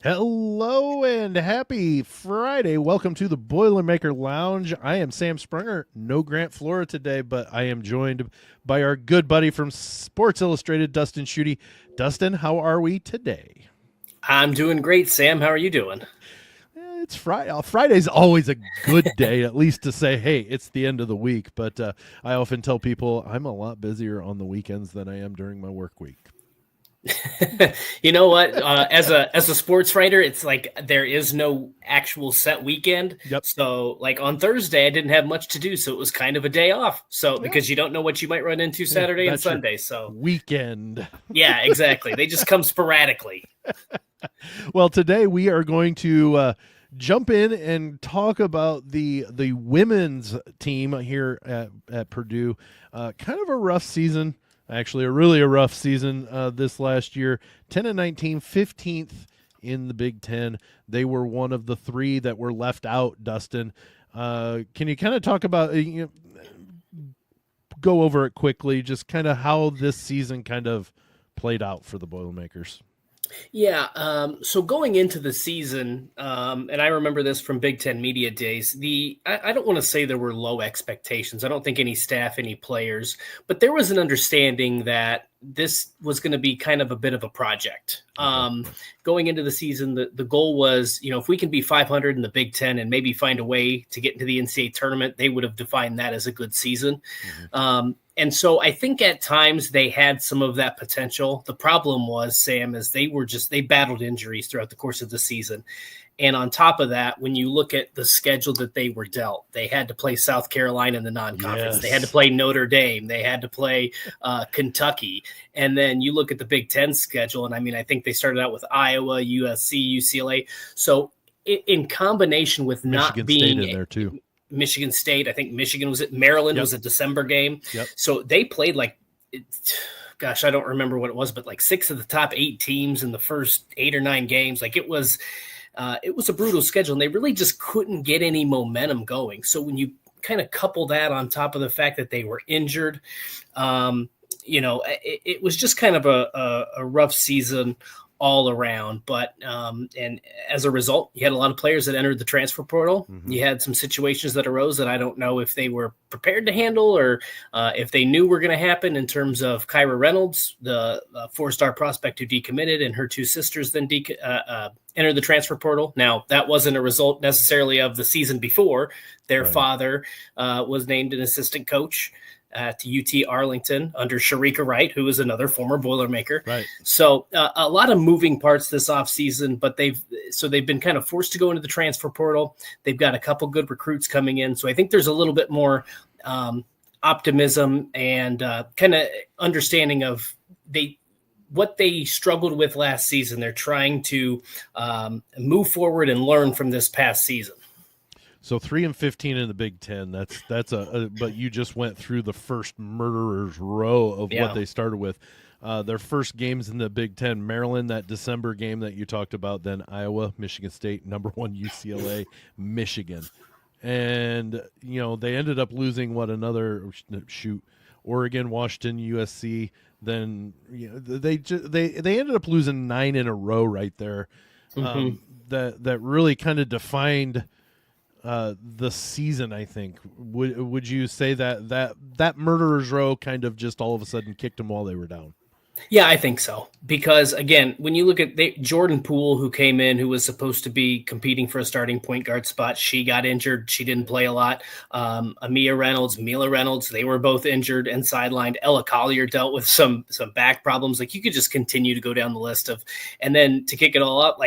Hello and happy Friday. Welcome to the Boilermaker Lounge. I am Sam Springer. No Grant Flora today, but I am joined by our good buddy from Sports Illustrated, Dustin Schutte. Dustin, how are we today? I'm doing great, Sam. How are you doing? It's Friday. Friday's always a good day, at least to say, hey, it's the end of the week. But I often tell people I'm a lot busier on the weekends than I am during my work week. You know what? As a sports writer, it's like there is no actual set weekend. Yep. So, like on Thursday, I didn't have much to do, so it was kind of a day off. So, because you don't know what you might run into Saturday and Sunday. So, weekend. Yeah, exactly. They just come sporadically. Well, today we are going to jump in and talk about the women's team here at Purdue. Kind of a rough season. Actually, a rough season this last year. 10-19, 15th in the Big Ten. They were one of the three that were left out, Dustin. Can you kind of talk about, go over it quickly, just kind of how this season kind of played out for the Boilermakers? Yeah. So going into the season, and I remember this from Big Ten media days, I don't want to say there were low expectations. I don't think any staff, any players, but there was an understanding that this was going to be kind of a bit of a project. Going into the season, the goal was, if we can be 500 in the Big Ten and maybe find a way to get into the NCAA tournament, they would have defined that as a good season. Mm-hmm. And so I think at times they had some of that potential. The problem was, Sam, is they battled injuries throughout the course of the season. And on top of that, when you look at the schedule that they were dealt, they had to play South Carolina in the non-conference. Yes. They had to play Notre Dame. They had to play Kentucky. And then you look at the Big Ten schedule, and I think they started out with Iowa, USC, UCLA. So in combination with Michigan not being State in there too. Michigan State, I think Michigan was at Maryland. Yep. Was a December game. Yep. So they played I don't remember what it was, but 6 of the top 8 teams in the first 8 or 9 games. It was a brutal schedule, and they really just couldn't get any momentum going. So when you kind of couple that on top of the fact that they were injured, it was just kind of a rough season all around. But and as a result, you had a lot of players that entered the transfer portal. Mm-hmm. You had some situations that arose that I don't know if they were prepared to handle or if they knew were going to happen, in terms of Kyra Reynolds, the 4-star prospect who decommitted, and her 2 sisters then entered the transfer portal. Now, that wasn't a result necessarily of the season before. Their father was named an assistant coach at UT Arlington under Sharika Wright, who is another former Boilermaker. Right. So a lot of moving parts this offseason, but they've been kind of forced to go into the transfer portal. They've got a couple good recruits coming in. So I think there's a little bit more optimism and kind of understanding of what they struggled with last season. They're trying to move forward and learn from this past season. So 3-15 in the Big Ten. That's but you just went through the first murderer's row of what they started with. Their first games in the Big Ten: Maryland, that December game that you talked about, then Iowa, Michigan State, number 1 UCLA, Michigan, and they ended up losing Oregon, Washington, USC. Then they ended up losing 9 in a row right there. Mm-hmm. That really kind of defined the season, I think. Would you say that murderer's row kind of just all of a sudden kicked them while they were down? Yeah, I think so. Because, again, when you look at Jordan Poole, who came in, who was supposed to be competing for a starting point guard spot, she got injured. She didn't play a lot. Mila Reynolds, they were both injured and sidelined. Ella Collier dealt with some back problems. You could just continue to go down the list of – and then to kick it all up,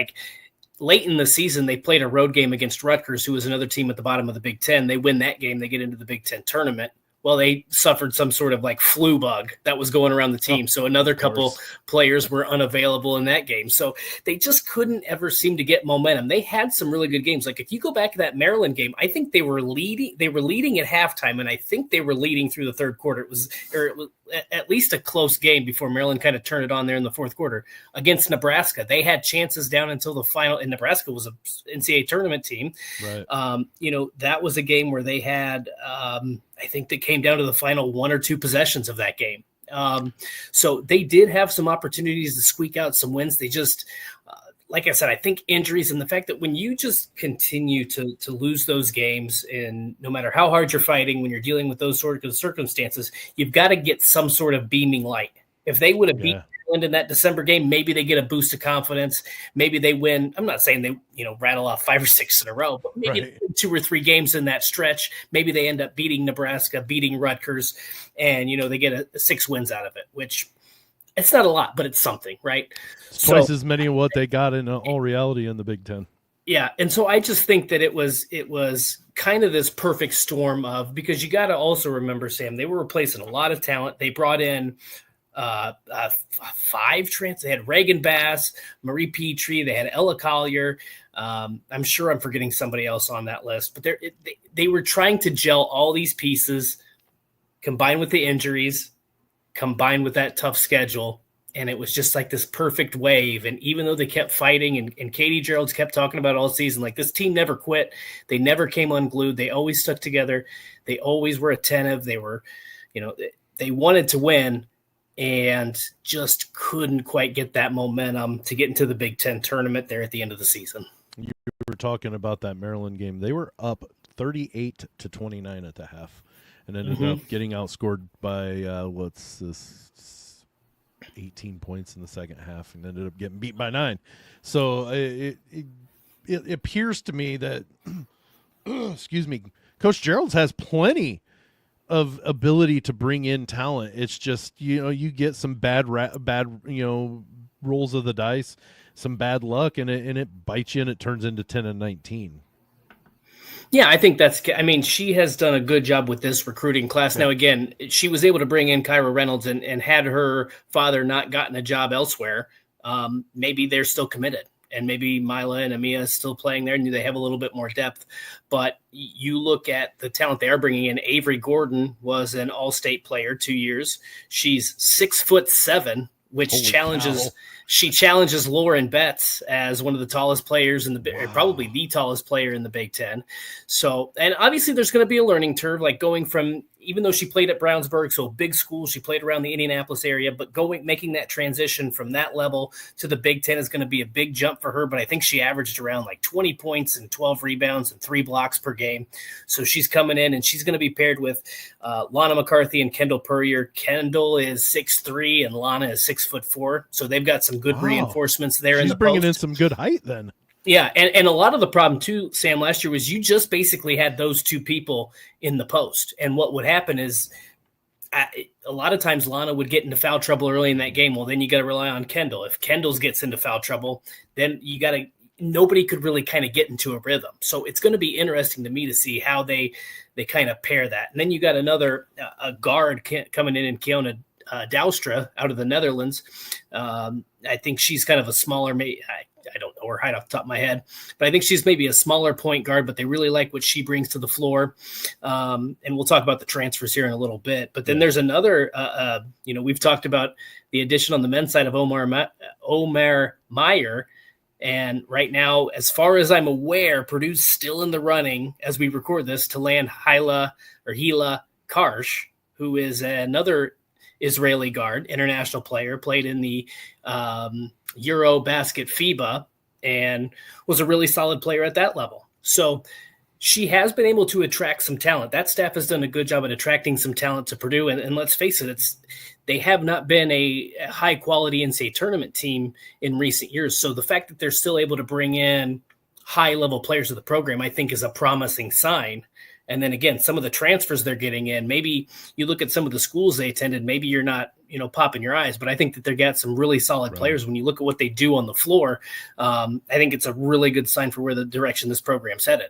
late in the season, they played a road game against Rutgers, who was another team at the bottom of the Big Ten. They win that game. They get into the Big Ten tournament. Well, they suffered some sort of flu bug that was going around the team. So another couple players were unavailable in that game. So they just couldn't ever seem to get momentum. They had some really good games. If you go back to that Maryland game, I think they were leading at halftime, and I think they were leading through the third quarter. It was at least a close game before Maryland kind of turned it on there in the fourth quarter. Against Nebraska, they had chances down until the final, and Nebraska was an NCAA tournament team. Right. That was a game where they had I think they came down to the final 1 or 2 possessions of that game. So they did have some opportunities to squeak out some wins. They just like I said, I think injuries and the fact that when you just continue to lose those games, and no matter how hard you're fighting, when you're dealing with those sort of circumstances, you've got to get some sort of beaming light. If they would have beat Maryland in that December game, maybe they get a boost of confidence. Maybe they win. I'm not saying they rattle off 5 or 6 in a row, but maybe 2 or 3 games in that stretch. Maybe they end up beating Nebraska, beating Rutgers, and they get 6 wins out of it, which it's not a lot, but it's something, right? It's twice as many of what they got in all reality in the Big Ten. Yeah, and so I just think that it was kind of this perfect storm of, because you got to also remember, Sam, they were replacing a lot of talent. They brought in 5 transfers. They had Reagan Bass, Marie Petrie. They had Ella Collier. I'm sure I'm forgetting somebody else on that list, but they were trying to gel all these pieces, combined with the injuries, combined with that tough schedule. And it was just like this perfect wave. And even though they kept fighting, and Katie Gearlds kept talking about all season, like, this team never quit. They never came unglued. They always stuck together. They always were attentive. They were, they wanted to win and just couldn't quite get that momentum to get into the Big Ten tournament there at the end of the season. You were talking about that Maryland game. They were up 38-29 at the half, and ended up getting outscored by 18 points in the second half, and ended up getting beat by 9. So it appears to me that excuse me, Coach Gearlds has plenty of ability to bring in talent. It's just you get some bad rolls of the dice, some bad luck, and it bites you, and it turns into 10-19. Yeah, I think she has done a good job with this recruiting class. Now, again, she was able to bring in Kyra Reynolds, and had her father not gotten a job elsewhere, maybe they're still committed. And maybe Mila and Amia is still playing there, and they have a little bit more depth. But you look at the talent they are bringing in. Avery Gordon was an all-state player 2 years. She's 6'7", which she challenges Lauren Betts as one of the tallest players probably the tallest player in the Big Ten. So, and obviously there's going to be a learning curve, like going from, even though she played at Brownsburg, so a big school, she played around the Indianapolis area, but making that transition from that level to the Big Ten is going to be a big jump for her. But I think she averaged around like 20 points and 12 rebounds and 3 blocks per game. So she's coming in, and she's going to be paired with Lana McCarthy and Kendall Purrier. Kendall is 6'3", and Lana is 6'4". So they've got some good reinforcements there. She's bringing in some good height then. Yeah, and a lot of the problem too, Sam, last year was you just basically had those 2 people in the post. And what would happen is a lot of times Lana would get into foul trouble early in that game. Well, then you got to rely on Kendall. If Kendall gets into foul trouble, then nobody could really kind of get into a rhythm. So it's going to be interesting to me to see how they kind of pair that. And then you got another a guard coming in Kiona Doustra out of the Netherlands. I think she's kind of a smaller I don't know her height off the top of my head, but I think she's maybe a smaller point guard, but they really like what she brings to the floor. And we'll talk about the transfers here in a little bit. But then there's another, we've talked about the addition on the men's side of Omar Meyer. And right now, as far as I'm aware, Purdue's still in the running as we record this to land Hila Karsh, who is another Israeli guard, international player, played in the Eurobasket FIBA, and was a really solid player at that level. So she has been able to attract some talent. That staff has done a good job at attracting some talent to Purdue. And let's face it, they have not been a high-quality NCAA tournament team in recent years. So the fact that they're still able to bring in high-level players of the program, I think, is a promising sign. And then again, some of the transfers they're getting in, maybe you look at some of the schools they attended, maybe you're not, popping your eyes, but I think that they've got some really solid players. When you look at what they do on the floor, I think it's a really good sign for where the direction this program's headed.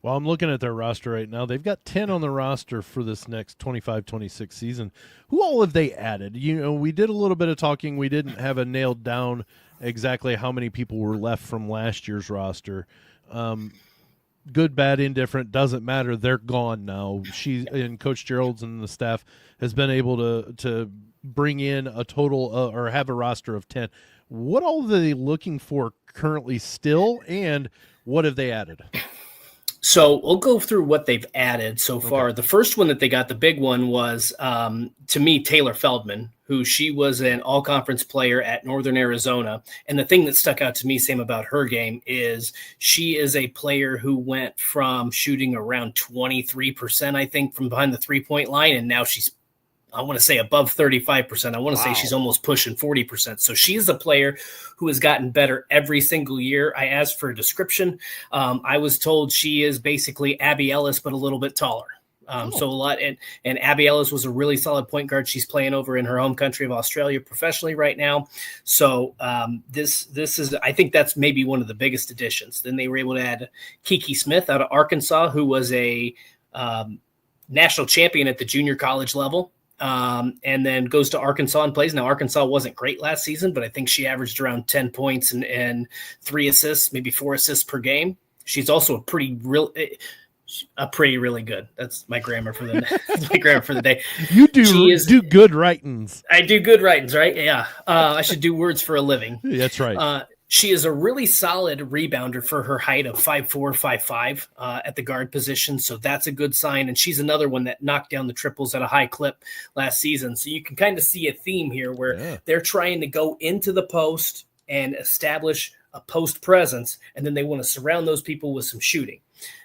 Well, I'm looking at their roster right now. They've got 10 on the roster for this next 25-26 season. Who all have they added? We did a little bit of talking. We didn't have a nailed down exactly how many people were left from last year's roster. Good, bad, indifferent, doesn't matter. They're gone now. She and Coach Gearlds and the staff has been able to bring in a total or have a roster of 10. What all are they looking for currently still, and what have they added? So we'll go through what they've added so far. The first one that they got, the big one, was, to me, Taylor Feldman, who she was an all-conference player at Northern Arizona. And the thing that stuck out to me, Sam, about her game is she is a player who went from shooting around 23%, I think, from behind the three-point line, and now she's, I want to say, above 35%. I want to say she's almost pushing 40%. So she's a player who has gotten better every single year. I asked for a description. I was told she is basically Abby Ellis, but a little bit taller. So a lot, and Abby Ellis was a really solid point guard. She's playing over in her home country of Australia professionally right now. So this is, I think that's maybe one of the biggest additions. Then they were able to add Kiki Smith out of Arkansas, who was a national champion at the junior college level. And then goes to Arkansas and plays. Now, Arkansas wasn't great last season, but I think she averaged around 10 points and 3 assists, maybe 4 assists per game. She's also a pretty really good. That's my grammar for the day. You do good writings. I do good writings, right? Yeah. I should do words for a living. That's right. She is a really solid rebounder for her height of 5'4", 5'5", at the guard position. So that's a good sign. And she's another one that knocked down the triples at a high clip last season. So you can kind of see a theme here where they're trying to go into the post and establish a post presence, and then they want to surround those people with some shooting.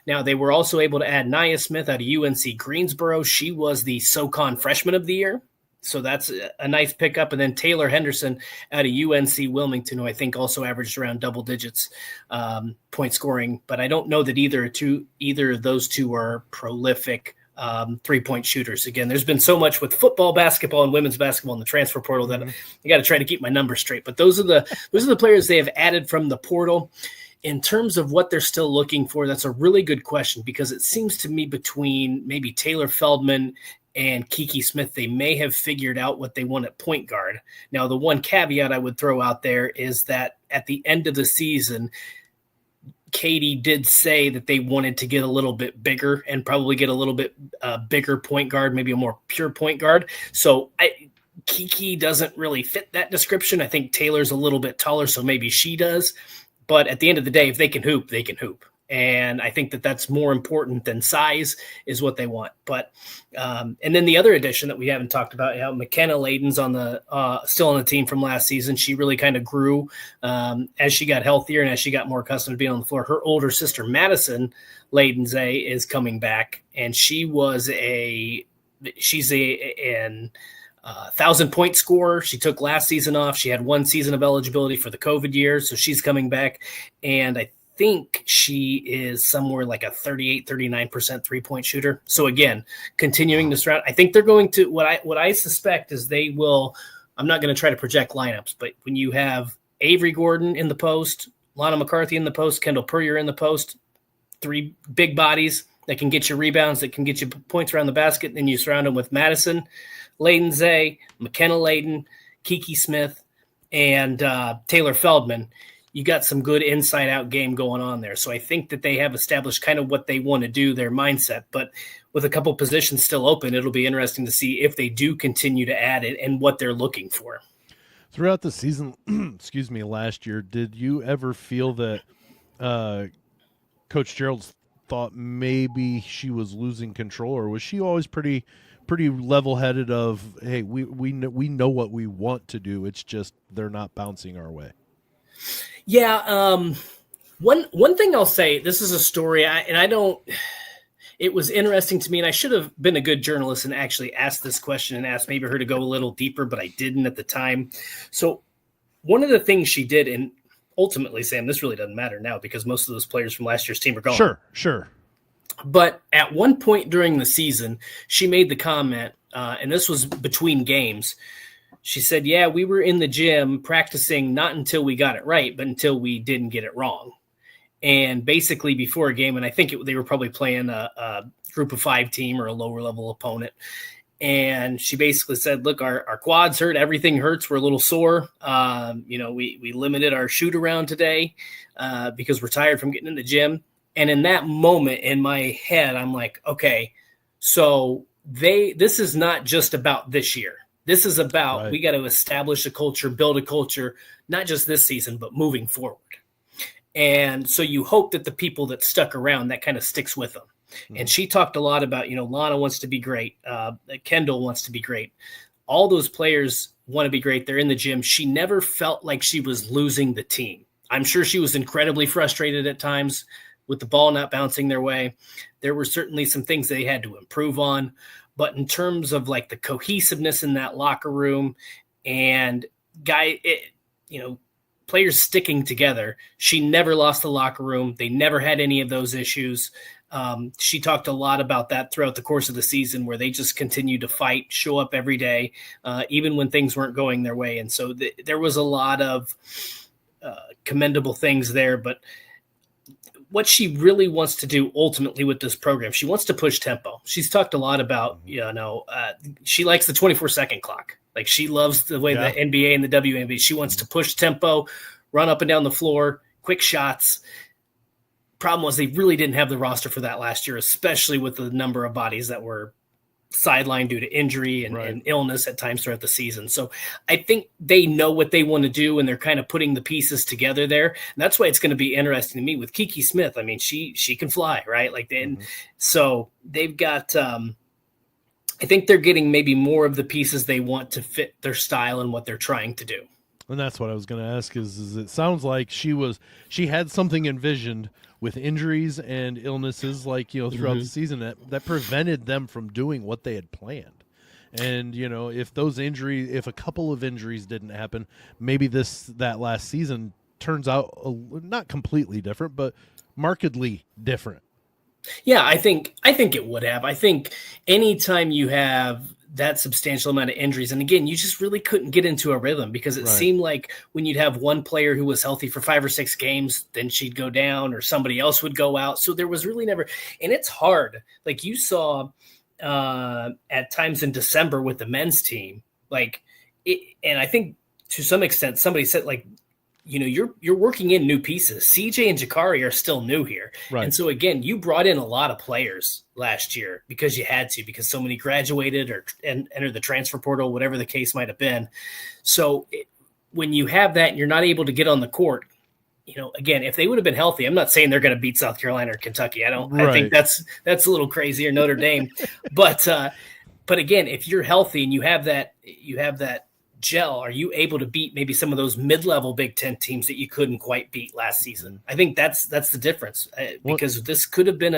Now, they were also able to add Nia Smith out of UNC Greensboro. She was the SoCon Freshman of the Year. So that's a nice pickup. And then Taylor Henderson out of UNC Wilmington, who I think also averaged around double digits point scoring. But I don't know that either of those two are prolific three-point shooters. Again, there's been so much with football, basketball, and women's basketball in the transfer portal that I got to try to keep my numbers straight. But those are the players they have added from the portal. In terms of what they're still looking for, that's a really good question, because it seems to me between maybe Taylor Feldman and Kiki Smith, they may have figured out what they want at point guard. Now, the one caveat I would throw out there is that at the end of the season, Katie did say that they wanted to get a little bit bigger and probably get a little bit bigger point guard, maybe a more pure point guard. So Kiki doesn't really fit that description. I think Taylor's a little bit taller, so maybe she does. But at the end of the day, if they can hoop, they can hoop. And I think that that's more important than size is what they want. But and then the other addition that we haven't talked about, McKenna Layden's on the still on the team from last season. She really kind of grew as she got healthier and as she got more accustomed to being on the floor. Her older sister, Madison Laydenze, is coming back, and she's an 1,000-point scorer. She took last season off. She had 1 season of eligibility for the COVID year, so she's coming back. And I think she is somewhere like a 38, 39% three-point shooter. So again, continuing to surround. I think they're going to, what I suspect is they will, I'm not going to try to project lineups, but when you have Avery Gordon in the post, Lana McCarthy in the post, Kendall Purrier in the post, 3 big bodies that can get you rebounds, that can get you points around the basket, and then you surround them with Madison Laydenze, McKenna Layden, Kiki Smith, and Taylor Feldman. You got some good inside-out game going on there. So I think that they have established kind of what they want to do, their mindset. But with a couple positions still open, it'll be interesting to see if they do continue to add it and what they're looking for. Throughout the season, last year, did you ever feel that Coach Gearlds thought maybe she was losing control, or was she always pretty level-headed of, hey, we know what we want to do, it's just they're not bouncing our way? Yeah, one thing I'll say, this is a story, it was interesting to me, and I should have been a good journalist and actually asked this question and asked maybe her to go a little deeper, but I didn't at the time. So one of the things she did, and ultimately, Sam, this really doesn't matter now because most of those players from last year's team are gone. Sure. But at one point during the season, she made the comment, and this was between games. She said, yeah, we were in the gym practicing not until we got it right, but until we didn't get it wrong. And basically before a game, and I think they were probably playing a group of 5 team or a lower level opponent. And she basically said, look, our quads hurt. Everything hurts. We're a little sore. We limited our shoot around today because we're tired from getting in the gym. And in that moment in my head, I'm like, okay, so this is not just about this year. This is about, we got to establish a culture, build a culture, not just this season, but moving forward. And so you hope that the people that stuck around, that kind of sticks with them. Mm-hmm. And she talked a lot about, Lana wants to be great. Kendall wants to be great. All those players want to be great. They're in the gym. She never felt like she was losing the team. I'm sure she was incredibly frustrated at times with the ball not bouncing their way. There were certainly some things they had to improve on. But in terms of like the cohesiveness in that locker room and players sticking together, she never lost the locker room. They never had any of those issues. She talked a lot about that throughout the course of the season, where they just continued to fight, show up every day, even when things weren't going their way. And so there was a lot of commendable things there. But what she really wants to do ultimately with this program, she wants to push tempo. She's talked a lot about, she likes the 24-second clock. Like, she loves the way the NBA and the WNBA, she wants to push tempo, run up and down the floor, quick shots. Problem was they really didn't have the roster for that last year, especially with the number of bodies that were sidelined due to injury and illness at times throughout the season. So I think they know what they want to do, and they're kind of putting the pieces together there. And that's why it's going to be interesting to me with Kiki Smith. I mean, she can fly, right? Like, so they've got, I think they're getting maybe more of the pieces they want to fit their style and what they're trying to do. And that's what I was going to ask is it sounds like she had something envisioned with injuries and illnesses, like, throughout the season that prevented them from doing what they had planned. And, if a couple of injuries didn't happen, maybe that last season turns out not completely different, but markedly different. Yeah, I think it would have. I think anytime you have that substantial amount of injuries, and again, you just really couldn't get into a rhythm, because it seemed like when you'd have one player who was healthy for 5 or 6 games, then she'd go down or somebody else would go out. So there was really never, and it's hard. Like you saw at times in December with the men's team, like it, and I think to some extent somebody said, like, you're working in new pieces. CJ and Jakari are still new here. Right. And so, again, you brought in a lot of players last year because you had to, because so many graduated or entered the transfer portal, whatever the case might have been. So when you have that and you're not able to get on the court, again, if they would have been healthy, I'm not saying they're going to beat South Carolina or Kentucky. I think that's a little crazy, or Notre Dame. But again, if you're healthy and you have that gel, are you able to beat maybe some of those mid-level Big Ten teams that you couldn't quite beat last season? I think that's the difference, because this could have been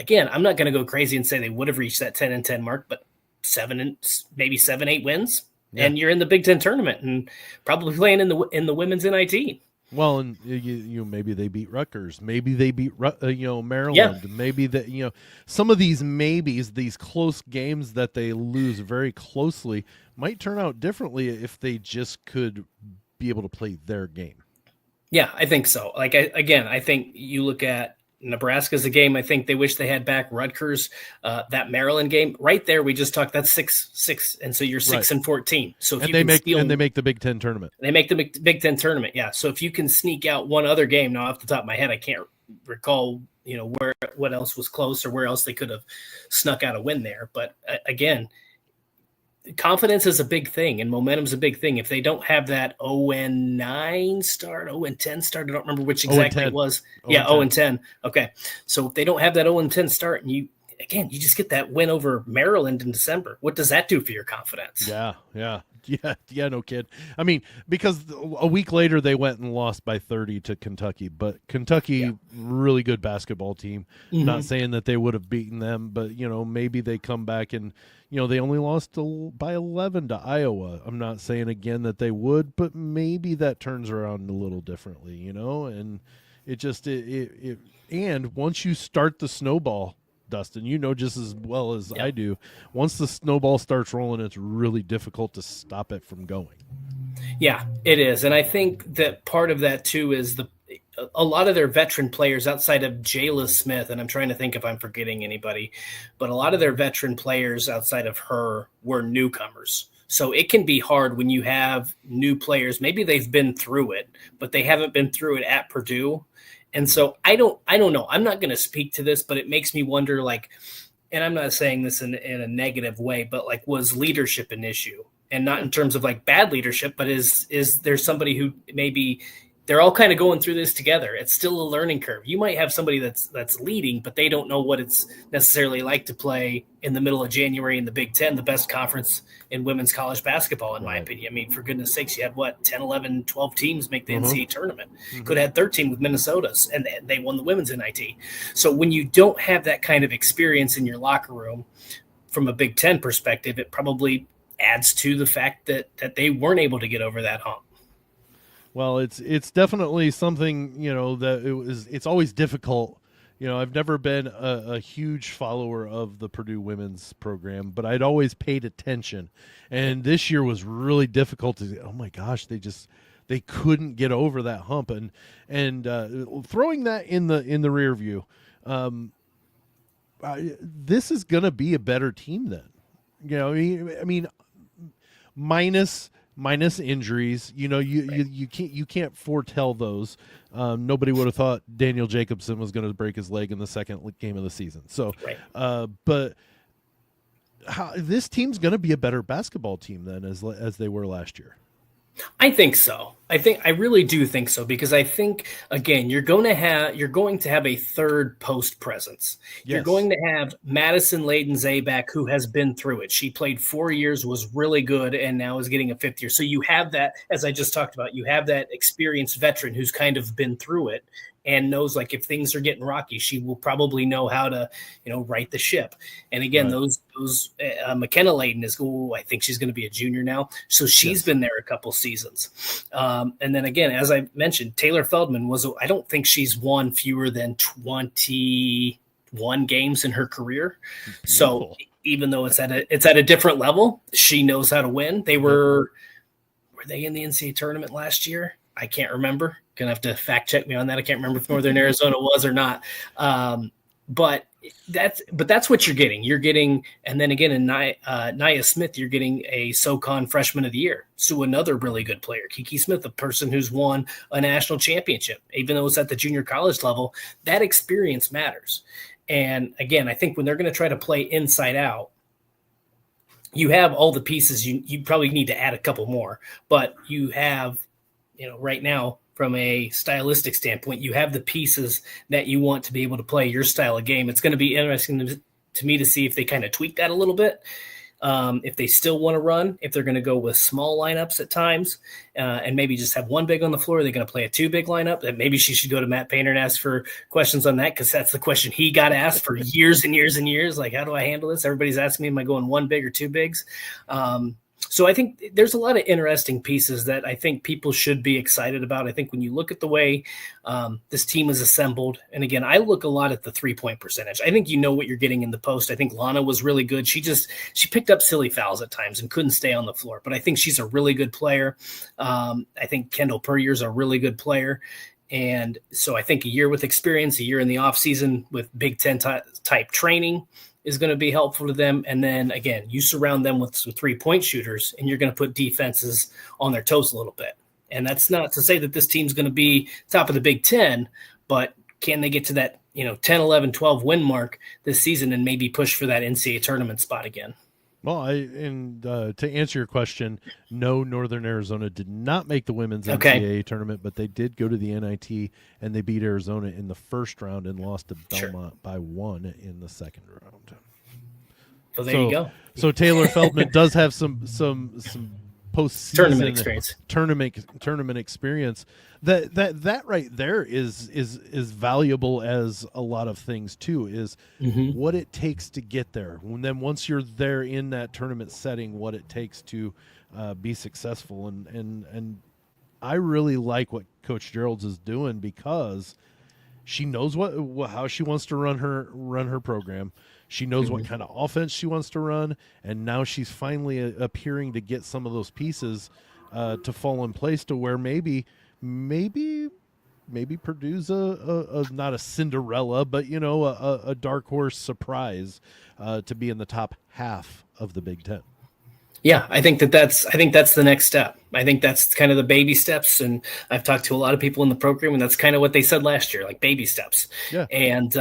again, I'm not going to go crazy and say they would have reached that 10-10 mark, but 7-8 wins, and you're in the Big Ten tournament and probably playing in the women's NIT. Well, and maybe they beat Rutgers, maybe they beat Maryland, maybe that some of these maybes, these close games that they lose very closely, might turn out differently if they just could be able to play their game. Yeah, I think so. Like, I think you look at Nebraska's a game I think they wish they had back. Rutgers, that Maryland game right there, we just talked, that's 6-6, and so you're 6-14. So if they make the Big Ten tournament, they make the Big Ten tournament. Yeah. So if you can sneak out one other game, now off the top of my head, I can't recall what else was close or where else they could have snuck out a win there. But again, confidence is a big thing, and momentum's a big thing. If they don't have that 0-9 start, 0-10 start, I don't remember which exactly it was. 0-10. Okay. So if they don't have that 0-10 start, and you just get that win over Maryland in December, what does that do for your confidence? Yeah, no kid. I mean, because a week later they went and lost by 30 to Kentucky, but Kentucky, really good basketball team. Not saying that they would have beaten them, but maybe they come back and they only lost by 11 to Iowa. I'm not saying again that they would, but maybe that turns around a little differently, and it just and once you start the snowball, Dustin, just as well as I do, once the snowball starts rolling, it's really difficult to stop it from going. Yeah, it is. And I think that part of that too is a lot of their veteran players outside of Jayla Smith, and I'm trying to think if I'm forgetting anybody, but a lot of their veteran players outside of her were newcomers. So it can be hard when you have new players. Maybe they've been through it, but they haven't been through it at Purdue. And so I don't know. I'm not going to speak to this, but it makes me wonder, like, and I'm not saying this in a negative way, but like, was leadership an issue? And not in terms of like bad leadership, but is there somebody who maybe they're all kind of going through this together. It's still a learning curve. You might have somebody that's leading, but they don't know what it's necessarily like to play in the middle of January in the Big Ten, the best conference in women's college basketball, in my opinion. I mean, for goodness sakes, you had 10, 11, 12 teams make the NCAA tournament. Could have had 13 with Minnesota's, and they won the women's NIT. So when you don't have that kind of experience in your locker room from a Big Ten perspective, it probably adds to the fact that they weren't able to get over that hump. Well, it's definitely something, that it's always difficult. I've never been a huge follower of the Purdue women's program, but I'd always paid attention. And this year was really difficult to, oh my gosh, they couldn't get over that hump. And throwing that in the rear view, this is going to be a better team then. I mean, minus injuries, you can't foretell those. Nobody would have thought Daniel Jacobson was going to break his leg in the second game of the season. So, but this team's going to be a better basketball team then as they were last year. I think so. I really do think so, because I think, again, you're going to have a third post presence. Yes. You're going to have Madison Layden-Zabak, who has been through it. She played 4 years, was really good, and now is getting a fifth year. So you have that, as I just talked about, you have that experienced veteran who's kind of been through it and knows, like, if things are getting rocky, she will probably know how to, right the ship. And again, those McKenna Layden is, I think she's going to be a junior now. So she's been there a couple seasons. And then again, as I mentioned, Taylor Feldman I don't think she's won fewer than 21 games in her career. Beautiful. So even though it's at a different level, she knows how to win. Were they in the NCAA tournament last year? I can't remember. Gonna have to fact check me on that. I can't remember if Northern Arizona was or not. But that's what you're getting. You're getting, and then again in Nia Smith, you're getting a SoCon Freshman of the Year. So another really good player, Kiki Smith, a person who's won a national championship, even though it's at the junior college level. That experience matters. And again, I think when they're going to try to play inside out, you have all the pieces. You probably need to add a couple more, but you have, right now, from a stylistic standpoint, you have the pieces that you want to be able to play your style of game. It's going to be interesting to me to see if they kind of tweak that a little bit. If they still want to run, if they're going to go with small lineups at times, and maybe just have one big on the floor, they're going to play a two big lineup. That maybe she should go to Matt Painter and ask for questions on that, because that's the question he got asked for years and years and years. Like, how do I handle this? Everybody's asking me, am I going one big or two bigs? So I think there's a lot of interesting pieces that I think people should be excited about. I think when you look at the way this team is assembled, and again, I look a lot at the 3-point percentage. I think what you're getting in the post. I think Lana was really good. She picked up silly fouls at times and couldn't stay on the floor, but I think she's a really good player. I think Kendall Puryear's a really good player. And so I think a year with experience, a year in the off season with Big Ten type training is going to be helpful to them. And then again, you surround them with some 3-point shooters, and you're going to put defenses on their toes a little bit. And that's not to say that this team's going to be top of the Big Ten, but can they get to that, 10, 11, 12 win mark this season and maybe push for that NCAA tournament spot again? Well, to answer your question, no, Northern Arizona did not make the women's NCAA tournament, but they did go to the NIT, and they beat Arizona in the first round and lost to Belmont by 1 in the second round. Well, there you go. So Taylor Feldman does have some postseason tournament experience. That right there is valuable as a lot of things too, is what it takes to get there. And then once you're there in that tournament setting, what it takes to be successful. And I really like what Coach Gearlds is doing, because she knows how she wants to run her program. She knows what kind of offense she wants to run, and now she's finally appearing to get some of those pieces to fall in place to where maybe Purdue's not a Cinderella, but a dark horse surprise to be in the top half of the Big Ten. Yeah, I think that's the next step. I think that's kind of the baby steps. And I've talked to a lot of people in the program, and that's kind of what they said last year, like baby steps. Yeah. And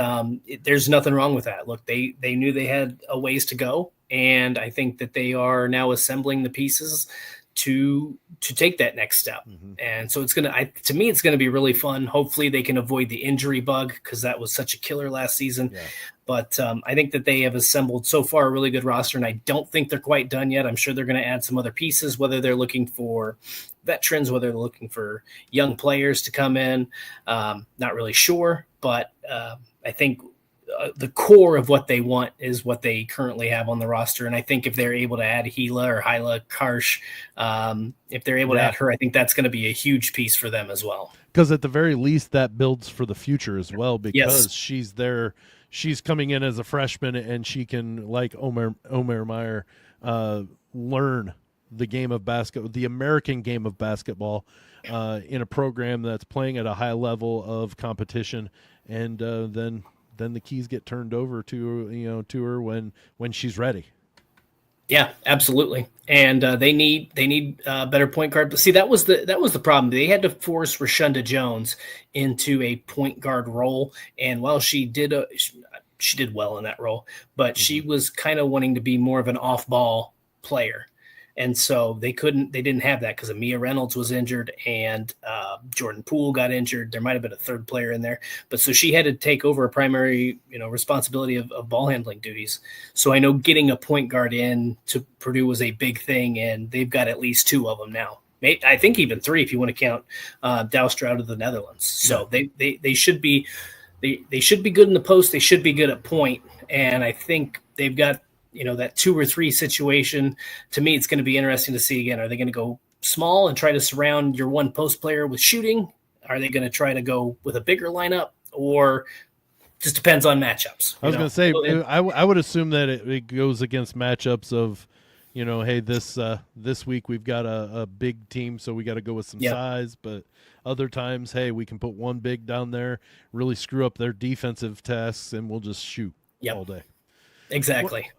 there's nothing wrong with that. Look, they knew they had a ways to go. And I think that they are now assembling the pieces to take that next step. And so to me, it's going to be really fun. Hopefully they can avoid the injury bug, because that was such a killer last season. Yeah. But I think that they have assembled so far a really good roster, and I don't think they're quite done yet. I'm sure they're going to add some other pieces, whether they're looking for veterans, whether they're looking for young players to come in. Not really sure, but I think the core of what they want is what they currently have on the roster. And I think if they're able to add Hyla Karsh, if they're able to add her, I think that's going to be a huge piece for them as well. Because at the very least, that builds for the future as well, because she's there. She's coming in as a freshman, and she can, like Omer Meyer, learn the game of basketball, the American game of basketball, in a program that's playing at a high level of competition. And then the keys get turned over to her when she's ready. Yeah, absolutely. And they need better point guard. But see, that was the problem. They had to force Rashunda Jones into a point guard role, and while she did well in that role, but she was kind of wanting to be more of an off-ball player. And so they didn't have that, because Amia Reynolds was injured and Jordan Poole got injured. There might've been a third player in there, but so she had to take over a primary, responsibility of ball handling duties. So I know getting a point guard in to Purdue was a big thing, and they've got at least 2 of them now. I think even 3, if you want to count Douster out of the Netherlands. So they should be good in the post. They should be good at point. And I think they've got, that 2 or 3 situation. To me, it's going to be interesting to see again. Are they going to go small and try to surround your one post player with shooting? Are they going to try to go with a bigger lineup, or just depends on matchups? I was going to say, I would assume that it goes against matchups of, hey, this week we've got a big team, so we got to go with some size. But other times, hey, we can put one big down there, really screw up their defensive tasks, and we'll just shoot all day. Exactly.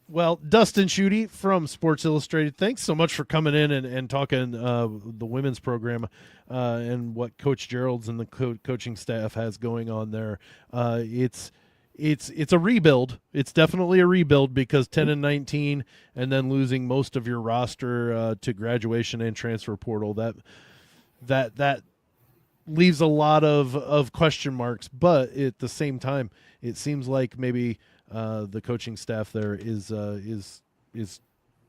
Well, Dustin Schutte from Sports Illustrated, thanks so much for coming in and talking the women's program and what Coach Gearlds and the coaching staff has going on there. It's a rebuild. It's definitely a rebuild, because 10-19 and then losing most of your roster to graduation and transfer portal, that leaves a lot of question marks. But at the same time, it seems like maybe the coaching staff there is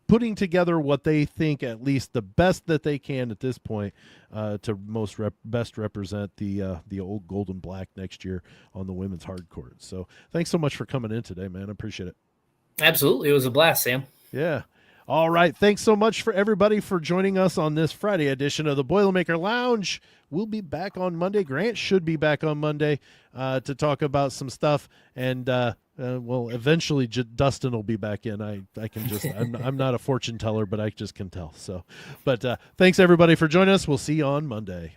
putting together what they think, at least the best that they can at this point, to best represent the old gold and black next year on the women's hard court. So thanks so much for coming in today, man. I appreciate it. Absolutely. It was a blast, Sam. Yeah. All right. Thanks so much for everybody for joining us on this Friday edition of the Boilermaker Lounge. We'll be back on Monday. Grant should be back on Monday to talk about some stuff. And, eventually Dustin will be back in. I can just, I'm not a fortune teller, but I just can tell. So, but thanks everybody for joining us. We'll see you on Monday.